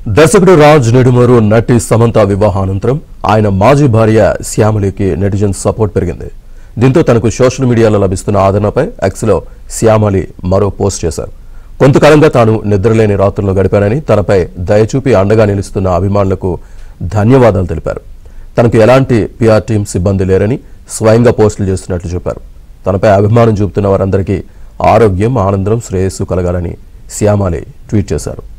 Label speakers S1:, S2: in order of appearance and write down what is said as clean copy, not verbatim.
S1: దర్శకుడు రాజ్ నెడుమూరు నటి సమంత వివాహానంతరం ఆయన మాజీ భార్య శ్యామలికి నెటిజన్స్ సపోర్ట్ పెరిగింది. దీంతో తనకు సోషల్ మీడియాలో లభిస్తున్న ఆదరణపై ఎక్స్లో శ్యామలి మరో పోస్ట్ చేశారు. కొంతకాలంగా తాను నిద్రలేని రాత్రుల్లో గడిపానని, తనపై దయచూపి అండగా నిలుస్తున్న అభిమానులకు ధన్యవాదాలు తెలిపారు. తనకు ఎలాంటి పిఆర్ టీం సిబ్బంది లేరని స్వయంగా పోస్టులు చేస్తున్నట్లు చెప్పారు. తనపై అభిమానం చూపుతున్న వారందరికీ ఆరోగ్యం, ఆనందం, శ్రేయస్సు కలగాలని శ్యామలి ట్వీట్ చేశారు.